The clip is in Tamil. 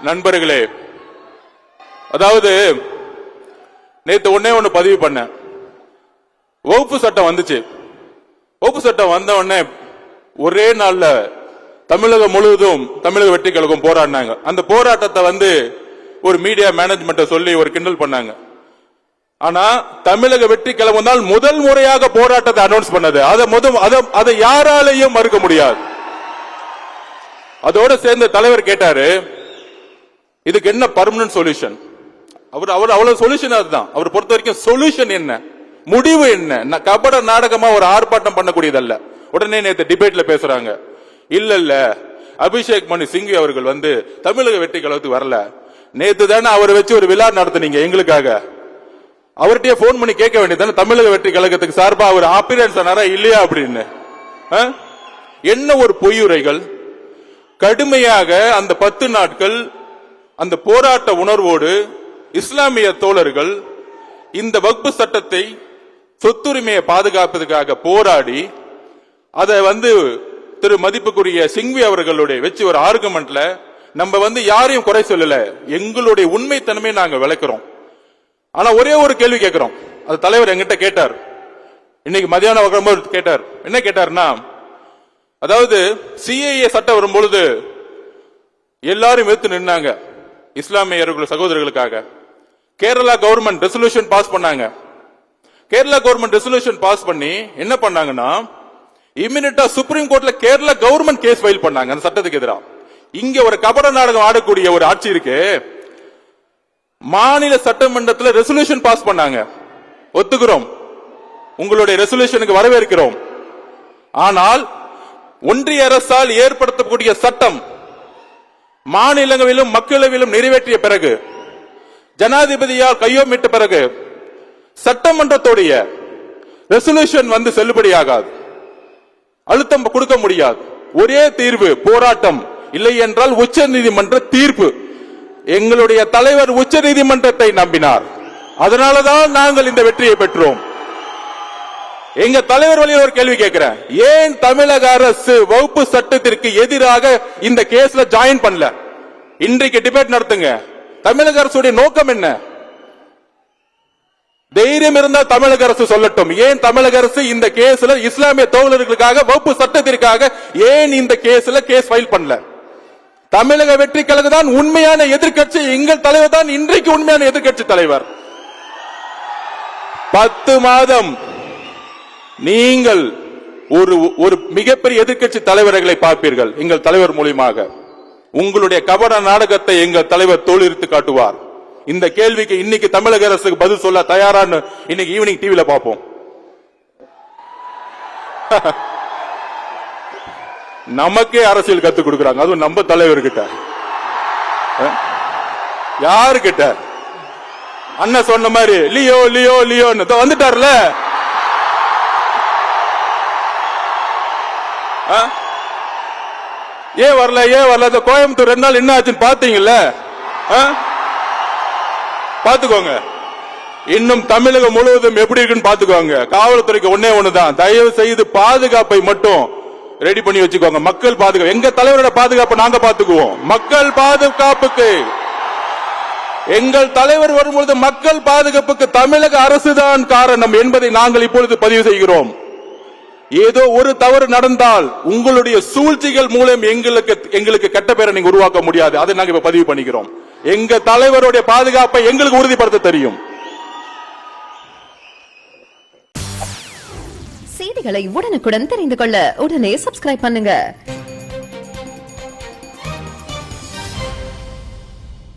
நண்பர்களே, அதாவது நேத்து ஒண்ணு பதிவு பண்ண வகுப்பு சட்டம் வந்துச்சு. வகுப்பு சட்டம் வந்த உடனே ஒரே நாள்ல தமிழகம் முழுவதும் தமிழக வெற்றி கழகம் போராடினாங்க. அந்த போராட்டத்தை ஒரு மீடியா மேனேஜ்மெண்ட் சொல்லி ஒரு கிண்டல் பண்ணாங்க. ஆனா தமிழக வெற்றி கழகம் தான் முதல் முறையாக போராட்டத்தை அனௌன்ஸ் பண்ணது. அதை யாராலையும் மறுக்க முடியாது. அதோட சேர்ந்த தலைவர் கேட்டாரு, இதுக்கு என்ன பர்மனன்ட் சொல்யூஷன்? அவர் அவ்வளவு சொல்யூஷன் அதுதான். அவர் பொறுத்த வரைக்கும் சொல்யூஷன் என்ன, முடிவு என்ன? கபட நாடகமா ஒரு ஆர்ப்பாட்டம் பண்ணக்கூடியதல்ல. உடனே நேற்று டிபேட்ல பேசுறாங்க, இல்ல அபிஷேக் மனு சிங்வி அவர்கள் தமிழக வெற்றி கழகத்துக்கு வரல. நேத்து தானே அவரை வச்சு ஒரு விழா நடத்துனீங்க எங்களுக்காக. அவர்கிட்டயே போன் பண்ணி கேட்க வேண்டியது தமிழக வெற்றி கழகத்துக்கு சார்பா அவர் ஆப்பியரன்ஸ் ஆனாரா இல்லையா அப்படின்னு. என்ன ஒரு பொய்யுரைகள்! கடுமையாக அந்த 10 நாட்கள் அந்த போராட்ட உணர்வோடு இஸ்லாமிய தோழர்கள் இந்த வக்பு சட்டத்தை சொத்துரிமையை பாதுகாப்பதற்காக போராடி அதை திரு மதிப்புக்குரிய சிங்வி அவர்களுடைய வச்சு ஒரு ஆர்குமெண்ட்ல நம்ம யாரையும் குறை சொல்லல, எங்களுடைய உண்மைத்தன்மை நாங்க விளக்குறோம். ஆனா ஒரே ஒரு கேள்வி கேட்கிறோம். அது தலைவர் எங்கிட்ட கேட்டார், இன்னைக்கு மதியானம் வரும்போது கேட்டார். என்ன கேட்டார்னா, அதாவது சிஏஏ சட்டம் வரும்பொழுது எல்லாரும் எடுத்து நின்னாங்க இஸ்லாமிய சகோதரர்களுக்காக. கேரளா கவர்மெண்ட் ரெசல்யூஷன் பாஸ் பண்ணாங்க. கேரளா கவர்மெண்ட் ரெசல்யூஷன் பாஸ் பண்ணி என்ன பண்ணாங்கன்னா, இமிடியேட்டா சுப்ரீம் கோர்ட்ல கேரளா கவர்மெண்ட் கேஸ் ஃபைல் பண்ணாங்க அந்த சட்டத்துக்கு எதிராக. இங்க ஒரு கபட நாடகம் ஆடக்கூடிய ஒரு ஆட்சி இருக்கு. மாநில சட்டமன்றத்தில் ரெசல்யூஷன் பாஸ் பண்ணாங்க, ஒத்துக்கிறோம், உங்களுடைய ரெசல்யூஷனுக்கு வரவேற்கிறோம். ஆனால் ஒன்றிய அரசால் ஏற்படுத்தக்கூடிய சட்டம் மாநிலங்களிலும் மக்களவையிலும் நிறைவேற்றிய பிறகு, ஜனாதிபதியால் கையொமிட்ட பிறகு சட்டமன்றத்துடைய ரெசல்யூஷன் செல்லுபடியாகாது, அழுத்தம் கொடுக்க முடியாது. ஒரே தீர்வு போராட்டம், இல்லை என்றால் உச்ச நீதிமன்ற தீர்ப்பு. எங்களுடைய தலைவர் உச்ச நீதிமன்றத்தை நம்பினார். அதனாலதான் நாங்கள் இந்த வெற்றியை பெற்றோம். எங்க தலைவர் வழியில் ஒரு கேள்வி கேட்கிறேன், ஏன் தமிழக அரசு வகுப்பு சட்டத்திற்கு எதிராக இந்த கேஸ்ல ஜாயின் பண்ணல? இன்றைக்கு டிபேட் நடத்துங்க. தமிழக அரசுடைய நோக்கம் என்ன? தைரியம் இருந்தால் தமிழக அரசு சொல்லட்டும். ஏன் தமிழக அரசு இந்த கேஸ்ல இஸ்லாமிய தோழர்களுக்காக வகுப்பு சட்டத்திற்காக ஏன் இந்த கேஸ்ல கேஸ் ஃபைல் பண்ணல? தமிழக வெற்றி கழகம் தான் உண்மையான எதிர்க்கட்சி. எங்கள் தலைவர் தான் இன்றைக்கு உண்மையான எதிர்க்கட்சி தலைவர். 10 மாதம் நீங்கள் ஒரு மிகப்பெரிய எதிர்க்கட்சி தலைவர்களை பார்ப்பீர்கள். எங்கள் தலைவர் மூலியமாக உங்களுடைய கபட நாடகத்தை எங்கள் தலைவர் தோலுரித்து காட்டுவார். இந்த கேள்விக்கு இன்னைக்கு தமிழக அரசுக்கு பதில் சொல்ல தயாரான்னு இன்னைக்கு ஈவினிங் டிவில பார்ப்போம். நமக்கே அரசியல் கத்துக் கொடுக்கிறாங்க, அதுவும் நம்ம தலைவர்கிட்ட. யாருக்கிட்ட? அண்ணன் சொன்ன மாதிரி லியோ லியோ லியோன்னு வந்துட்டார்ல. ஏன் வரல? கோயம்புத்தூர் 2 நாள் என்ன ஆச்சுன்னு பாத்தீங்கல்ல? பாத்துக்கோங்க. இன்னும் தமிழகம் முழுவதும் எப்படி இருக்குன்னு பாத்துக்கோங்க. காவல்துறைக்கு ஒண்ணுதான், தயவு செய்து பாதுகாப்பை மட்டும் ரெடி பண்ணி வச்சுக்கோங்க. மக்கள் பாதுகாப்பு, எங்க தலைவரோட பாதுகாப்பு நாங்க பாத்துக்குவோம். மக்கள் பாதுகாப்புக்கு எங்கள் தலைவர் வரும்பொழுது மக்கள் பாதுகாப்புக்கு தமிழக அரசுதான் காரணம் என்பதை நாங்கள் இப்பொழுது பதிவு செய்கிறோம். ஏதோ ஒரு தவறு நடந்தால் உங்களுடைய சூழ்ச்சிகள் மூலம் எங்களுக்கு கெட்ட பேரை நீங்க உருவாக்க முடியாது. அதை நாங்க இப்ப பதிவு பண்ணிக்கிறோம். எங்க தலைவருடைய பாதுகாப்பை எங்களுக்கு உறுதிப்படுத்த தெரியும். செய்திகளை உடனுக்குடன் தெரிந்து கொள்ள உடனே சப்ஸ்கிரைப் பண்ணுங்க.